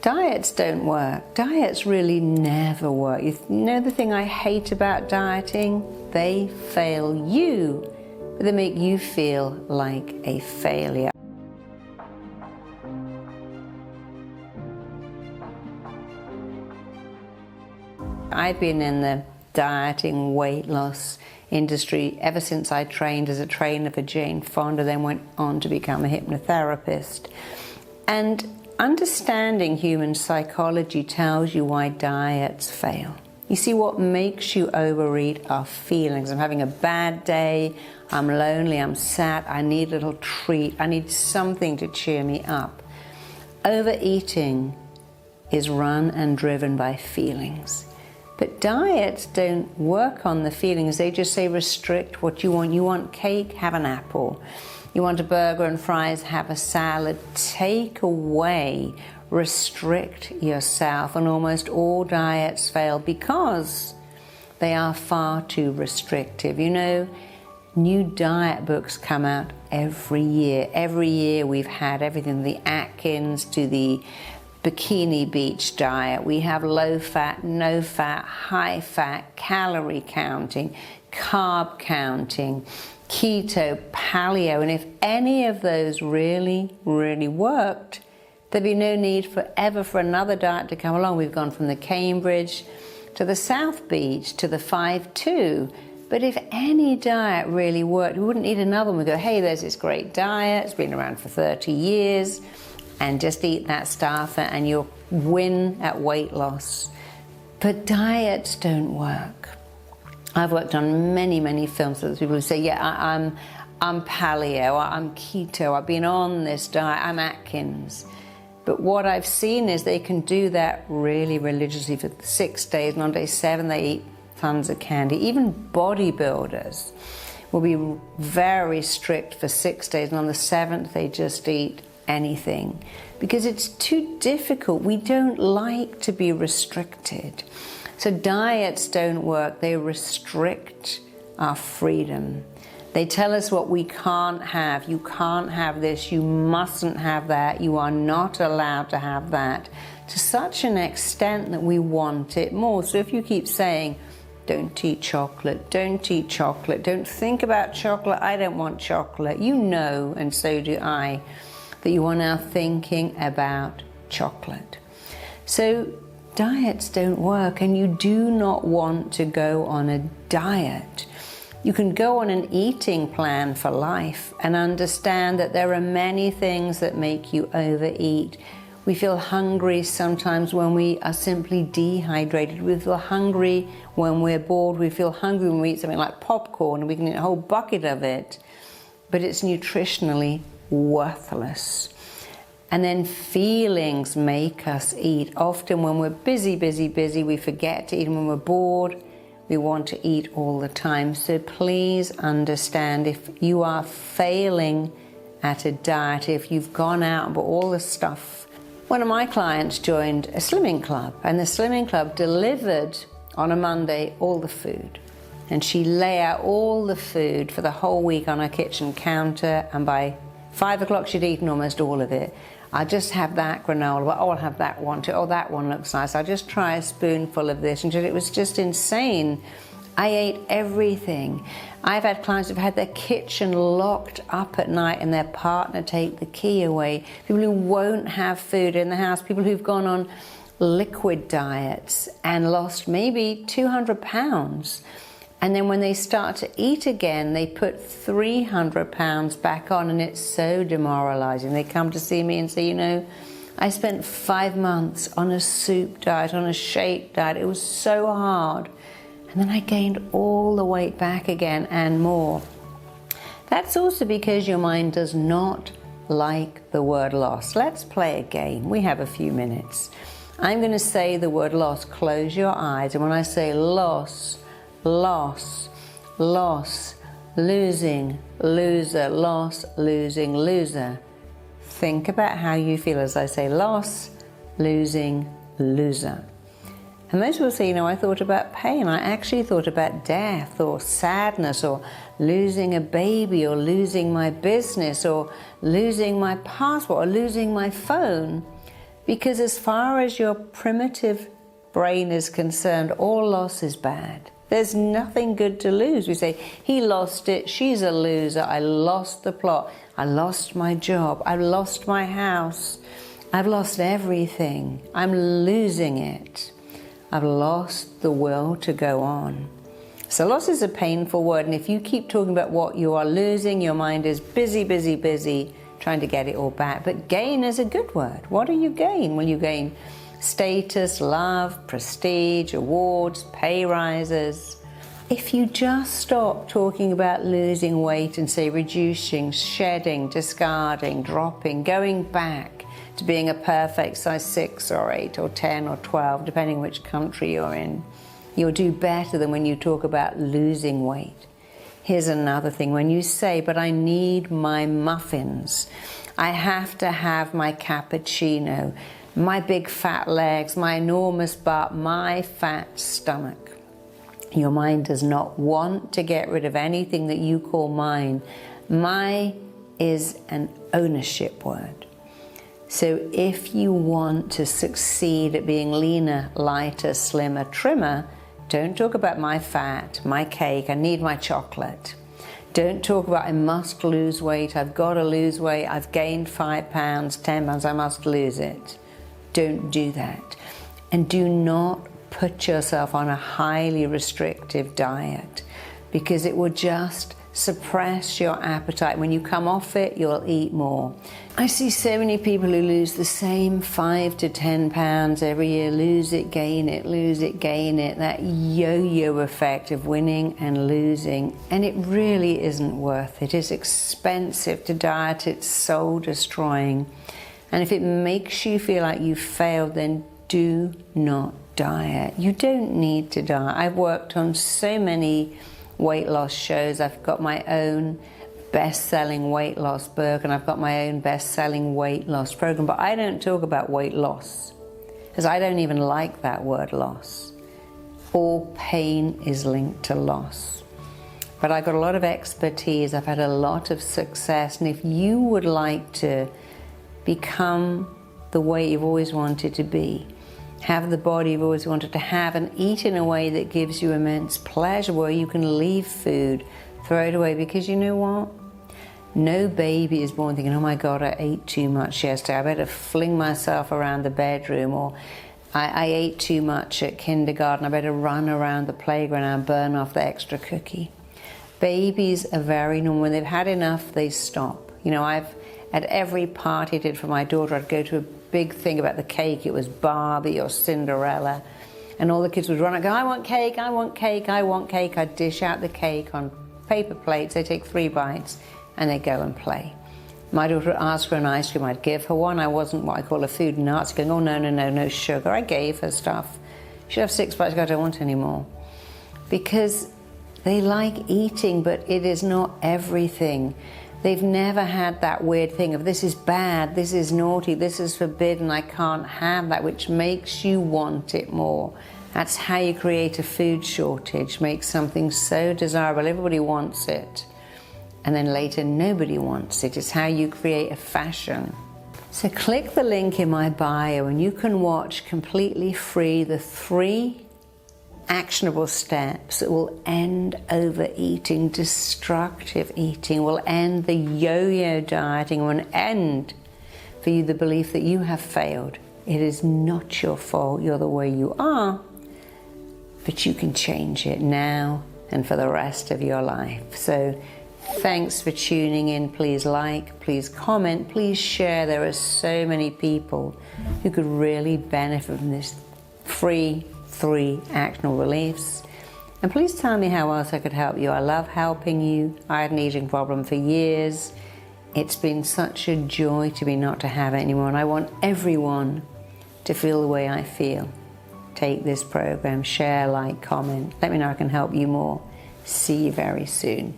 Diets don't work. Diets really never work. You know the thing I hate about dieting? They fail you, but they make you feel like a failure. I've been in the dieting, weight loss industry ever since I trained as a trainer for Jane Fonda, then went on to become a hypnotherapist. And understanding human psychology tells you why diets fail. You see, what makes you overeat are feelings. I'm having a bad day, I'm lonely, I'm sad, I need a little treat, I need something to cheer me up. Overeating is run and driven by feelings. But diets don't work on the feelings. They just say restrict what you want. You want cake, have an apple. You want a burger and fries, have a salad. Take away, restrict yourself. And almost all diets fail because they are far too restrictive. You know, new diet books come out every year. Every year we've had everything, the Atkins to the Bikini Beach diet. We have low fat, no fat, high fat, calorie counting, carb counting, keto, paleo. And if any of those really worked, there'd be no need forever for another diet to come along. We've gone from the Cambridge to the South Beach to the 5-2. But if any diet really worked, we wouldn't need another one. We go, hey, there's this great diet, it's been around for 30 years. And just eat that stuff and you'll win at weight loss. But diets don't work. I've worked on many films with people who say, yeah, I'm paleo, I'm keto, I've been on this diet, I'm Atkins. But what I've seen is they can do that really religiously for 6 days, and on day 7 they eat tons of candy. Even bodybuilders will be very strict for 6 days, and on the 7th they just eat anything because it's too difficult. We don't like to be restricted. So diets don't work. They restrict our freedom. They tell us what we can't have. You can't have this, you mustn't have that, you are not allowed to have that, to such an extent that we want it more. So if you keep saying, don't eat chocolate, don't eat chocolate, don't think about chocolate, I don't want chocolate, you know, and so do I, that you are now thinking about chocolate. So diets don't work, and you do not want to go on a diet. You can go on an eating plan for life and understand that there are many things that make you overeat. We feel hungry sometimes when we are simply dehydrated. We feel hungry when we're bored. We feel hungry when we eat something like popcorn and we can eat a whole bucket of it, but it's nutritionally worthless. And then feelings make us eat. Often when we're busy, we forget to eat, and when we're bored, we want to eat all the time. So please understand, if you are failing at a diet, if you've gone out and bought all the stuff. One of my clients joined a slimming club, and the slimming club delivered on a Monday all the food. And she lay out all the food for the whole week on her kitchen counter, and by 5 o'clock she'd eaten almost all of it. I'll just have that granola, oh, I'll have that one too, oh, that one looks nice, I'll just try a spoonful of this. And it was just insane. I ate everything. I've had clients who've had their kitchen locked up at night and their partner take the key away. People who won't have food in the house, people who've gone on liquid diets and lost maybe 200 pounds. And then when they start to eat again, they put 300 pounds back on, and it's so demoralizing. They come to see me and say, you know, I spent 5 months on a soup diet, on a shake diet. It was so hard. And then I gained all the weight back again and more. That's also because your mind does not like the word loss. Let's play a game. We have a few minutes. I'm going to say the word loss. Close your eyes. And when I say loss, loss, loss, losing, loser, loss, losing, loser. Think about how you feel as I say loss, losing, loser. And most people say, you know, I thought about pain. I actually thought about death or sadness or losing a baby or losing my business or losing my passport or losing my phone. Because as far as your primitive brain is concerned, all loss is bad. There's nothing good to lose. We say, he lost it, she's a loser, I lost the plot, I lost my job, I've lost my house, I've lost everything, I'm losing it. I've lost the will to go on. So loss is a painful word, and if you keep talking about what you are losing, your mind is busy, trying to get it all back. But gain is a good word. What do you gain? Well, you gain status, love, prestige, awards, pay rises. If you just stop talking about losing weight and say reducing, shedding, discarding, dropping, going back to being a perfect size 6 or 8 or 10 or 12, depending which country you're in, you'll do better than when you talk about losing weight. Here's another thing. When you say, but I need my muffins, I have to have my cappuccino, my big fat legs, my enormous butt, my fat stomach. Your mind does not want to get rid of anything that you call mine. My is an ownership word. So if you want to succeed at being leaner, lighter, slimmer, trimmer, don't talk about my fat, my cake, I need my chocolate. Don't talk about I must lose weight, I've got to lose weight, I've gained 5 pounds, 10 pounds, I must lose it. Don't do that. And do not put yourself on a highly restrictive diet, because it will just suppress your appetite. When you come off it, you'll eat more. I see so many people who lose the same 5 to 10 pounds every year, lose it, gain it, lose it, gain it, that yo-yo effect of winning and losing, and it really isn't worth it. It's expensive to diet, it's soul destroying, and if it makes you feel like you failed, then do not diet. You don't need to diet. I've worked on so many weight loss shows. I've got my own best-selling weight loss book, and I've got my own best-selling weight loss program, but I don't talk about weight loss because I don't even like that word loss. All pain is linked to loss. But I've got a lot of expertise, I've had a lot of success, and if you would like to become the way you've always wanted to be, have the body you've always wanted to have, and eat in a way that gives you immense pleasure, where you can leave food, throw it away, because you know what? No baby is born thinking, oh my God, I ate too much yesterday, I better fling myself around the bedroom, or I ate too much at kindergarten, I better run around the playground and burn off the extra cookie. Babies are very normal. When they've had enough, they stop. You know, at every party I did for my daughter, I'd go to a big thing about the cake. It was Barbie or Cinderella, and all the kids would run and go, I want cake, I want cake, I want cake. I'd dish out the cake on paper plates. They take 3 bites and they go and play. My daughter would ask for an ice cream, I'd give her one. I wasn't what I call a food Nazi, going, oh no sugar. I gave her stuff. She'd have 6 bites, I don't want any more. Because they like eating, but it is not everything. They've never had that weird thing of this is bad, this is naughty, this is forbidden, I can't have that, which makes you want it more. That's how you create a food shortage, make something so desirable, everybody wants it. And then later, nobody wants it. It's how you create a fashion. So click the link in my bio and you can watch completely free the 3 actionable steps that will end overeating, destructive eating, will end the yo-yo dieting, will end for you the belief that you have failed. It is not your fault, you're the way you are, but you can change it now and for the rest of your life. So thanks for tuning in. Please like, please comment, please share. There are so many people who could really benefit from this free 3 actionable beliefs. And please tell me how else I could help you. I love helping you. I had an eating problem for years. It's been such a joy to me not to have it anymore, and I want everyone to feel the way I feel. Take this program, share, like, comment. Let me know I can help you more. See you very soon.